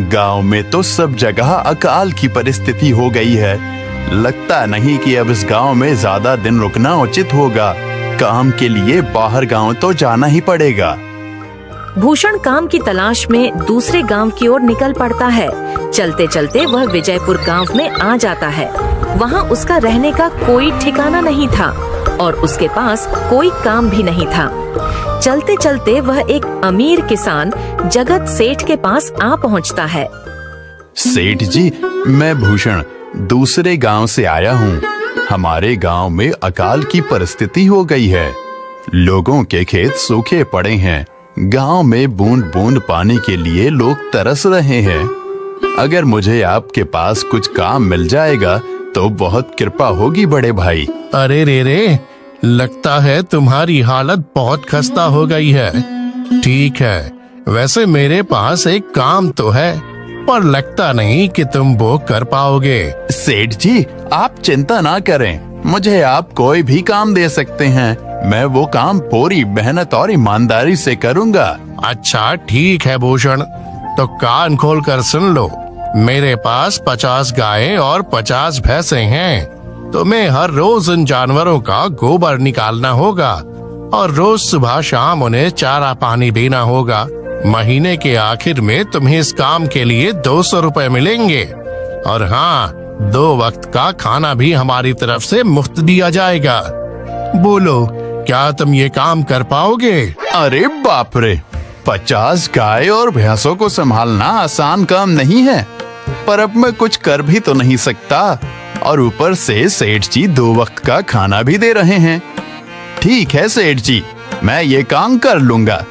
गांव में तो सब जगह अकाल की परिस्थिति हो गई है। लगता नहीं कि अब इस गांव में ज्यादा दिन रुकना उचित होगा। काम के लिए बाहर गांव तो जाना ही पड़ेगा। भूषण काम की तलाश में दूसरे गांव की ओर निकल पड़ता है। चलते चलते वह विजयपुर गांव में आ जाता है। वहां उसका रहने का कोई ठिकाना नहीं था और उसके पास कोई काम भी नहीं था। चलते चलते वह एक अमीर किसान जगत सेठ के पास आ पहुंचता है। सेठ जी, मैं भूषण दूसरे गांव से आया हूँ। हमारे गांव में अकाल की परिस्थिति हो गई है। लोगों के खेत सूखे पड़े हैं। गांव में बूंद बूंद पानी के लिए लोग तरस रहे हैं। अगर मुझे आपके पास कुछ काम मिल जाएगा तो बहुत कृपा होगी बड़े भाई। अरे रे, लगता है तुम्हारी हालत बहुत खस्ता हो गई है। ठीक है, वैसे मेरे पास एक काम तो है, पर लगता नहीं कि तुम वो कर पाओगे। सेठ जी, आप चिंता ना करें। मुझे आप कोई भी काम दे सकते हैं। मैं वो काम पूरी मेहनत और ईमानदारी से करूंगा। अच्छा ठीक है भूषण, तो कान खोल कर सुन लो। मेरे पास 50 गायें और 50 भैंसें हैं। तुम्हें हर रोज उन जानवरों का गोबर निकालना होगा और रोज सुबह शाम उन्हें चारा पानी देना होगा। महीने के आखिर में तुम्हें इस काम के लिए 200 रुपए मिलेंगे। और हाँ, 2 वक्त का खाना भी हमारी तरफ से मुफ्त दिया जाएगा। बोलो, क्या तुम ये काम कर पाओगे? अरे बाप रे, 50 गाय और भैंसों को संभालना आसान काम नहीं है। पर अब मैं कुछ कर भी तो नहीं सकता, और ऊपर से सेठ जी 2 वक्त का खाना भी दे रहे हैं। ठीक है सेठ जी, मैं ये काम कर लूंगा,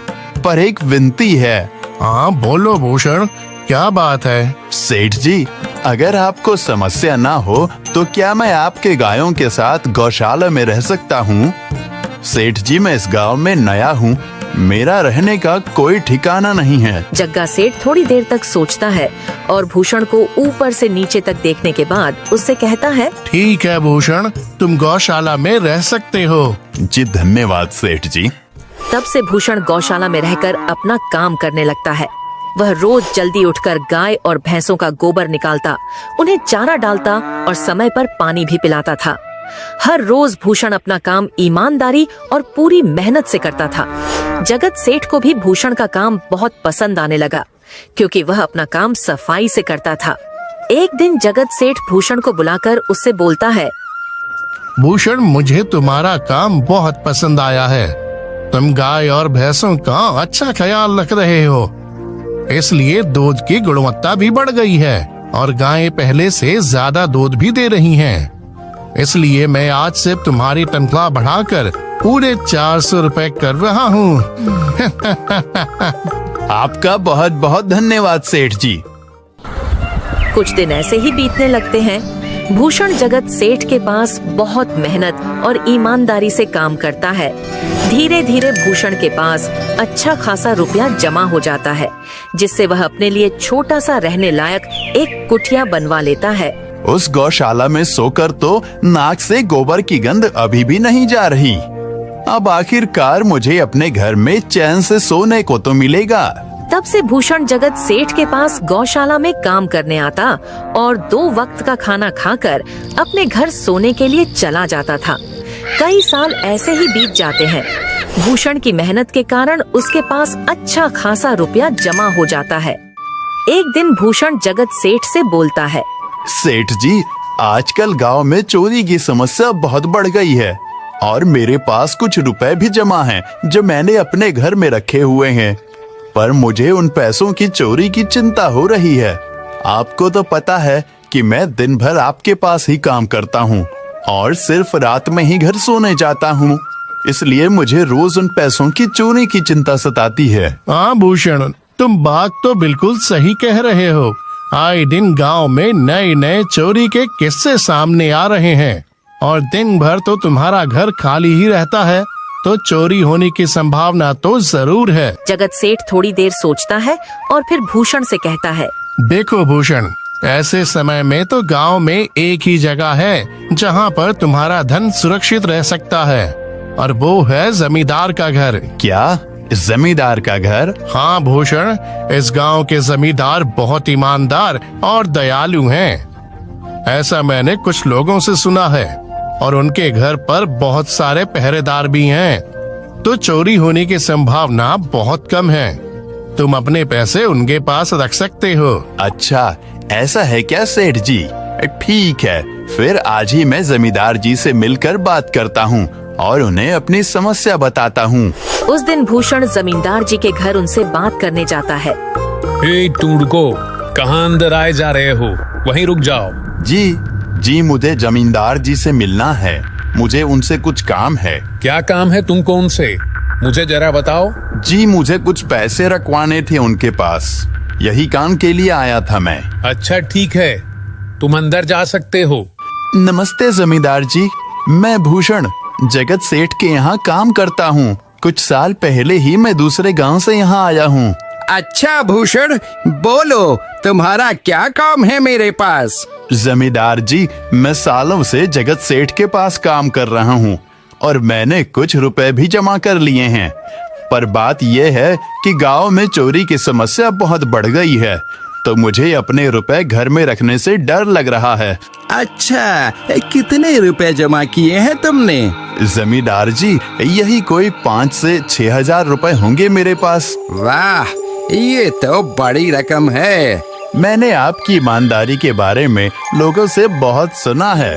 पर एक विनती है। हाँ बोलो भूषण, क्या बात है? सेठ जी, अगर आपको समस्या ना हो तो क्या मैं आपके गायों के साथ गौशाला में रह सकता हूँ? सेठ जी, मैं इस गांव में नया हूँ। मेरा रहने का कोई ठिकाना नहीं है। जग्गा सेठ थोड़ी देर तक सोचता है और भूषण को ऊपर से नीचे तक देखने के बाद उससे कहता है, ठीक है भूषण, तुम गौशाला में रह सकते हो। जी धन्यवाद सेठ जी। तब से भूषण गौशाला में रहकर अपना काम करने लगता है। वह रोज जल्दी उठकर गाय और भैंसों का गोबर निकालता, उन्हें चारा डालता और समय पर पानी भी पिलाता था। हर रोज भूषण अपना काम ईमानदारी और पूरी मेहनत से करता था। जगत सेठ को भी भूषण का काम बहुत पसंद आने लगा, क्योंकि वह अपना काम सफाई से करता था। एक दिन जगत सेठ भूषण को बुलाकर उससे बोलता है, भूषण, मुझे तुम्हारा काम बहुत पसंद आया है। तुम गाय और भैंसों का अच्छा ख्याल रख रहे हो, इसलिए दूध की गुणवत्ता भी बढ़ गई है और गायें पहले से ज्यादा दूध भी दे रही हैं। इसलिए मैं आज से तुम्हारी तनख्वाह बढ़ाकर पूरे 400 रुपए कर रहा हूँ। आपका बहुत बहुत धन्यवाद सेठ जी। कुछ दिन ऐसे ही बीतने लगते हैं। भूषण जगत सेठ के पास बहुत मेहनत और ईमानदारी से काम करता है। धीरे धीरे भूषण के पास अच्छा खासा रुपया जमा हो जाता है, जिससे वह अपने लिए छोटा सा रहने लायक एक कुटिया बनवा लेता है। उस गौशाला में सोकर तो नाक से गोबर की गंध अभी भी नहीं जा रही। अब आखिरकार मुझे अपने घर में चैन से सोने को तो मिलेगा। तब से भूषण जगत सेठ के पास गौशाला में काम करने आता और 2 वक्त का खाना खाकर अपने घर सोने के लिए चला जाता था। कई साल ऐसे ही बीत जाते हैं। भूषण की मेहनत के कारण उसके पास अच्छा खासा रुपया जमा हो जाता है। एक दिन भूषण जगत सेठ से बोलता है, सेठ जी, आजकल गांव में चोरी की समस्या बहुत बढ़ गई है और मेरे पास कुछ रुपए भी जमा हैं जो मैंने अपने घर में रखे हुए हैं, पर मुझे उन पैसों की चोरी की चिंता हो रही है। आपको तो पता है कि मैं दिन भर आपके पास ही काम करता हूँ और सिर्फ रात में ही घर सोने जाता हूँ, इसलिए मुझे रोज उन पैसों की चोरी की चिंता सताती है। हाँ भूषण, तुम बात तो बिल्कुल सही कह रहे हो। आए दिन गांव में नए नए चोरी के किस्से सामने आ रहे हैं और दिन भर तो तुम्हारा घर खाली ही रहता है, तो चोरी होने की संभावना तो जरूर है। जगत सेठ थोड़ी देर सोचता है और फिर भूषण से कहता है, देखो भूषण, ऐसे समय में तो गांव में एक ही जगह है जहां पर तुम्हारा धन सुरक्षित रह सकता है, और वो है जमींदार का घर। क्या जमींदार का घर? हाँ भूषण, इस गांव के जमींदार बहुत ईमानदार और दयालु हैं। ऐसा मैंने कुछ लोगों से सुना है और उनके घर पर बहुत सारे पहरेदार भी हैं, तो चोरी होने की संभावना बहुत कम है। तुम अपने पैसे उनके पास रख सकते हो। अच्छा, ऐसा है क्या सेठ जी? ठीक है, फिर आज ही मैं जमींदार जी से मिलकर बात करता हूँ और उन्हें अपनी समस्या बताता हूँ। उस दिन भूषण जमींदार जी के घर उनसे बात करने जाता है। हे टूडको, कहाँ अंदर आए जा रहे हो? वहीं रुक जाओ। जी, मुझे जमींदार जी से मिलना है। मुझे उनसे कुछ काम है। क्या काम है तुमको उनसे? मुझे जरा बताओ। जी, मुझे कुछ पैसे रखवाने थे उनके पास, यही काम के लिए आया था मैं। अच्छा ठीक है, तुम अंदर जा सकते हो। नमस्ते जमींदार जी, मैं भूषण जगत सेठ के यहाँ काम करता हूँ। कुछ साल पहले ही मैं दूसरे गांव से यहाँ आया हूँ। अच्छा भूषण, बोलो तुम्हारा क्या काम है मेरे पास? जमींदार जी, मैं सालों से जगत सेठ के पास काम कर रहा हूँ और मैंने कुछ रुपए भी जमा कर लिए हैं। पर बात यह है कि गांव में चोरी की समस्या बहुत बढ़ गई है, तो मुझे अपने रुपए घर में रखने से डर लग रहा है। अच्छा, कितने रुपए जमा किए हैं तुमने? जमींदार जी, यही कोई 5 से 6 हजार रुपए होंगे मेरे पास। वाह, ये तो बड़ी रकम है। मैंने आपकी ईमानदारी के बारे में लोगों से बहुत सुना है।